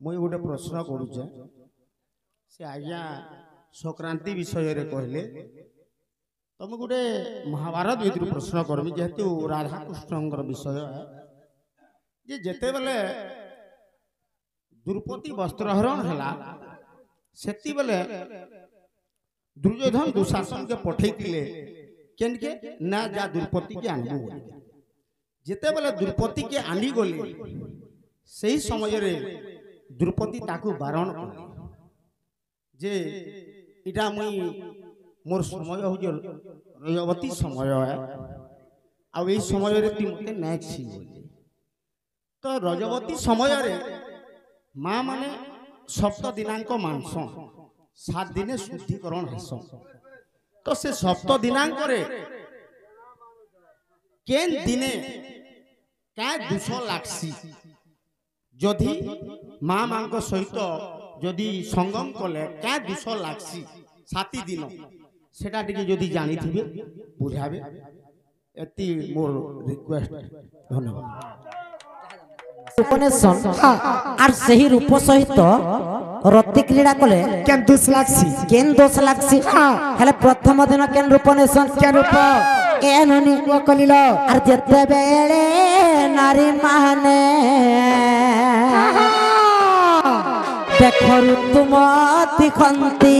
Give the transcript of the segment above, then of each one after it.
मुई गोटे प्रश्न करुचे से आज्ञा संक्रांति विषय रे कहले तुम गोटे महाभारत भीतर प्रश्न करबी जेहेतु राधा कृष्ण विषय है जे जेते बेले द्रौपदी वस्त्रहरण हैला सेति बेले दुर्योधन दुशासन के पठेइतिले केन के ना जा द्रौपदी के आनबो जेते बेले द्रौपदी के आनी गले सही समय रे द्रौपदी ताकू बारण कले जे इटा मुई मोर समय हो जो रजवती समय है आ ए समय रे ती मते नाछि तो रजवती समय रे मां माने सप्त दिनांक मांस 7 दिने शुद्धिकरण हेस तो से सप्त दिनांक रे केन दिने का दुष लागसी जदि मां मांक सहित जदि संगम कले क्या दुष लागसी 7 दिन सेटा टिके जदि जानी थिबे बुझाबे एति मोर रिक्वेस्ट धन्यवाद उपनेशन आर सही रूप सहित रति क्रीड़ा कले केन दोष लागसी हेले प्रथम दिन केन रूपनेशन केन रूप एननी वो कलिलो आर जते बेले नारी माने देखरु तुम दिखंती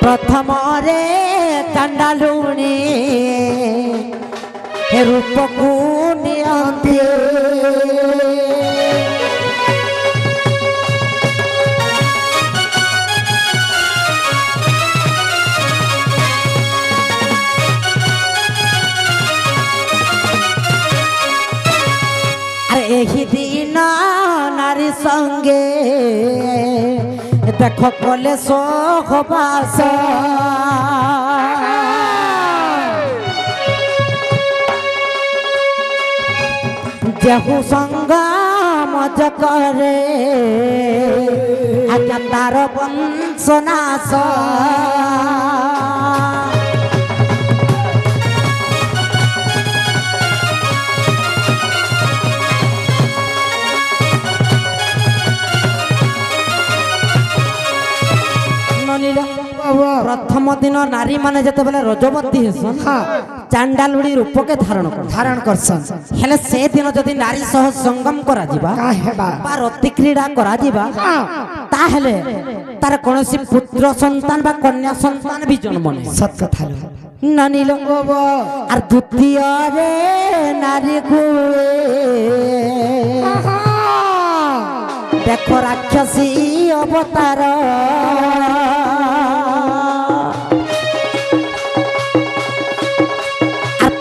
प्रथम रे चंडालुणी रूप को नियंती एही दिन नारी संगे देख कले सोहबास जेहू संगा मज करे आज्ञा तार वंशनाश प्रथम दिन नारी माने जते बेले रजवती हेसन चांडालुड़ी रूप के धारण करसन हेले से दिन जदि नारी सह संगम करा जिबा बा रति क्रीड़ा करा जिबा ता हेले तार कोनोसी पुत्र संतान बा कन्या संतान भी जन्म नै सत कथा ननिल आर द्वितीय रे नारी गुए देखो राक्षसी अवतार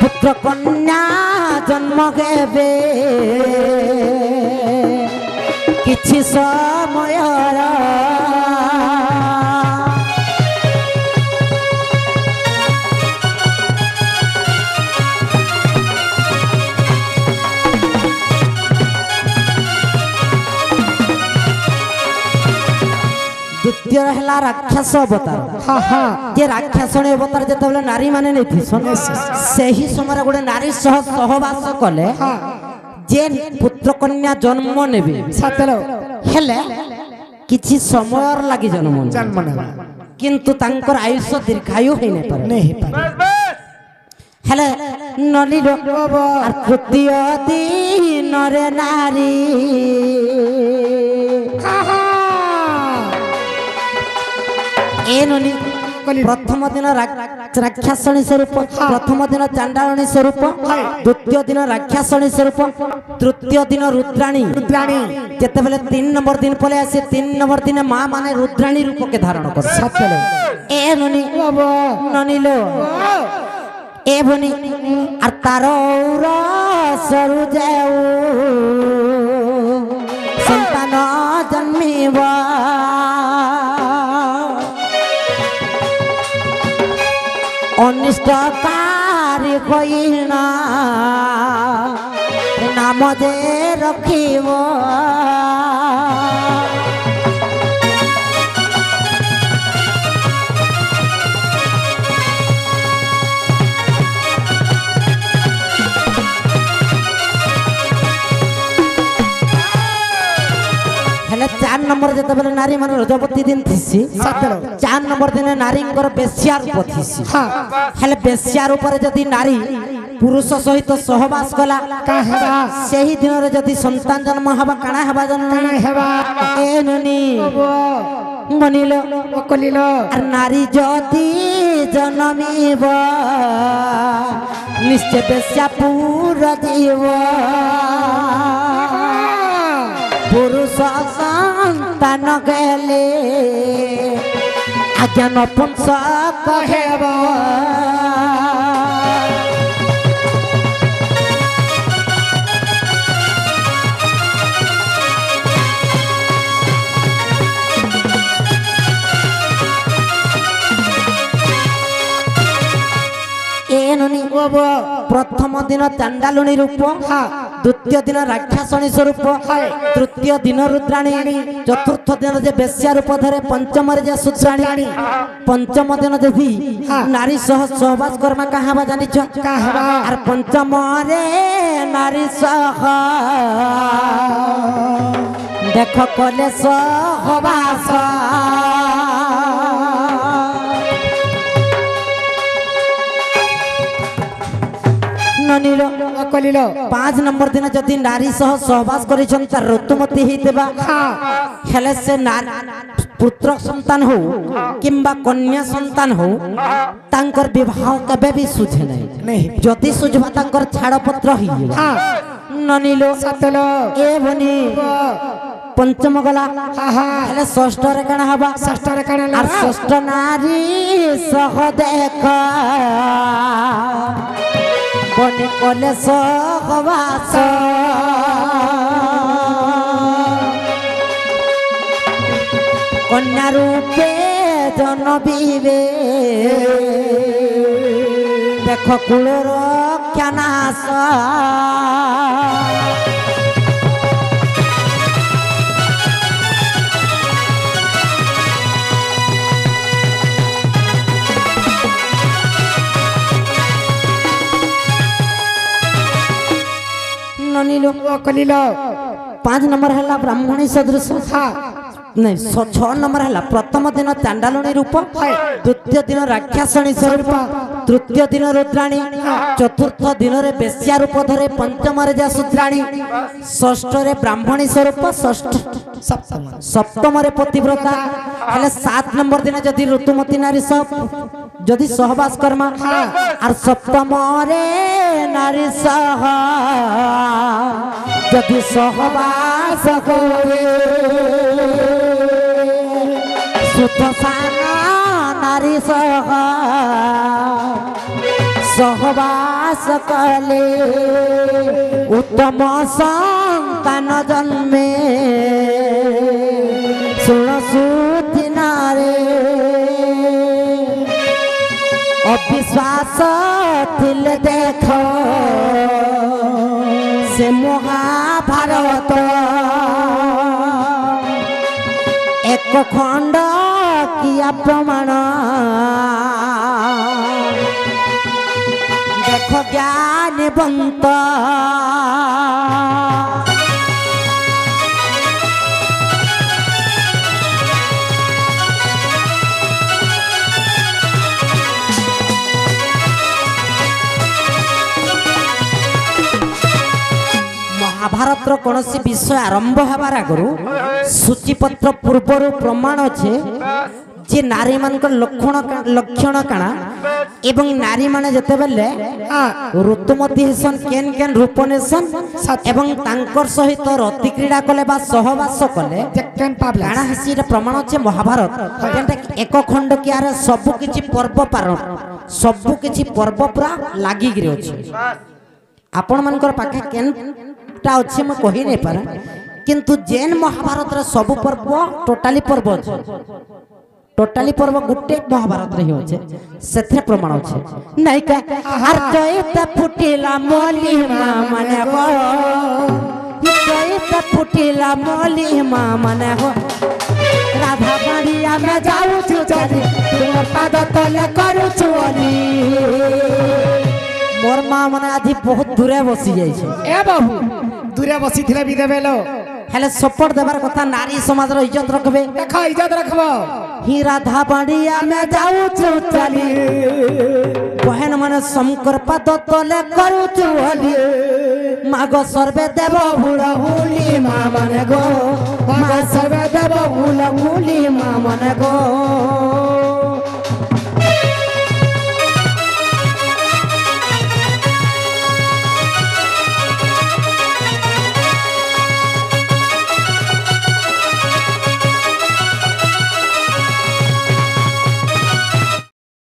पुत्र कन्या जन्म हेबे किछि समय द्वितीय हला राक्षस अवतार जे राक्षसणी अवतार जते बेले नारी माने नेथि सही समय गोटे नारी सह सहवास कले जे पुत्र कन्या जन्म नेबे सतलो हेले किछि समय लागि जन्म नेबे किंतु तांकर आयुष्य दीर्घायु हे नै पारे हेले नली आर तृतीय दिन रे नारी एननी प्रथम दिन राक्षसणी स्वरूप प्रथम दिन चांडालनी स्वरूप द्वितीय दिन राक्षसणी स्वरूप तृतीय दिन रुद्राणी जेते बेले 3 नंबर दिन पले आसे 3 नंबर दिन मां माने रुद्राणी रूप के धारण कर सचले एननी ननिलो एवनी आर तारौर सरू जाऊ संतान जन्मीवा अनिष्टकारी कहिना नाम जे रखिब नंबर जते बेले नारी माने रजपति दिन थिसी 4 नंबर दिन नारी बेश्या रूप थिसी हेले बेश्या रूप जदि नारी पुरुष सहित सहवास कला सही दिन रे जदि संतान जन्म हबा काना हबा जन्म हबा ए ननी मनिलो कलिलो और नारी जदि जन्मीब निश्चय बेश्या पूरा जीव पुरुष संतान गेले आज्ञा नपुंसक हेब प्रथम दिन चांडालुणी रूप द्वितीय दिन राक्षसणी स्वरूप तृतीय दिन रुद्राणी चतुर्थ दिन जे बेश्या रूप धरे पंचम जे शूद्राणी पंचम दिन देवी नारी सह सहवास कर्मा कहाबा जानिछ और पंचम रे नारी सह देख कले सहवास कलिलो 5 नंबर दिन जदि नारी सह सहवास करिछन त ऋतुमती हितेबा हेले से पुत्र संतान हो किंबा कन्या संतान हो तांकर विवाह कबे भी सुझे नहीं जदि सुझबा तांकर छाड़ पत्र हिबा ननिलो सतलो ए बनी पंचम गला हेले षष्ठ रे कणा हबा षष्ठ रे कणा और षष्ठ नारी सह देख बने कले सहवास कन्या रूपे जन्मिबे देख कुलर ख्यानाश कलिलो 5 नंबर है ब्राह्मणी सदृश नहीं 6 नंबर है प्रथम दिन चांडालुणी रूप द्वितीय दिन राक्षसणी स्वरूप तृतीय दिन रुद्राणी चतुर्थ दिन रे बेश्या रूप धरे पंचम रे जा शूद्राणी षष्ठ रे ब्राह्मणी स्वरूप षष्ठ सप्तम रे पतिव्रता हेले 7 नंबर दिन जदि ऋतुमती नारी सब जदि सहवास कर्मा और सप्तम रे नारी सह जदि सहवास करे सुतसाना नारी सह सहवास कले उत्तम संतान जन्मे सुन सुति नारे अविश्वास थिले देख से महाभारत एक खंड किया प्रमाण देख ज्ञानवंत महाभारत कौन विषय आरंभ हबार आगु सूचीपत्र पूर्वर प्रमाण अच्छे जे नारी मान लक्षण काना एवं नारी माने जते बेले ऋतुमती हेसन केन केन रूप नेसन एवं तांकर सहित रति क्रीड़ा कले बा सहवास कले काना हसी प्रमाण अच्छे महाभारत एक खंड कियार सब किछि पर्व पारण सब किछि पर्व पूरा लागी गिरे अछि आपण मानकर पाखे केन टा अच्छे मैं कहि नहीं पारा किंतु जैन महाभारत रे सब पर्व टोटाली पर्व अछि टोटाली पर्व गुटे महाभारत रे होचे सेथे प्रमाण अछि नहीं का हर जयत फुटिला मोली माने हो जयत फुटिला मोली माने हो राधा बाड़िया में जाऊ छु चली तोर पाद तले करू छु ओली मोर मां माने आधी बहुत दूरे बसी जाई छै ए बाबू दूरे बसी थिले बिदे बेलो हेले सपोर्ट देवार कथा नारी समाज रो इज्जत रखबे देखो इज्जत रखबो ही राधा बाड़िया में जाऊ चली बहन मन शंकर पद तले करू चुहली मागो सर्वे देव हुला हुली मा मन गो मागो सर्वे देव हुला हुली मा मन गो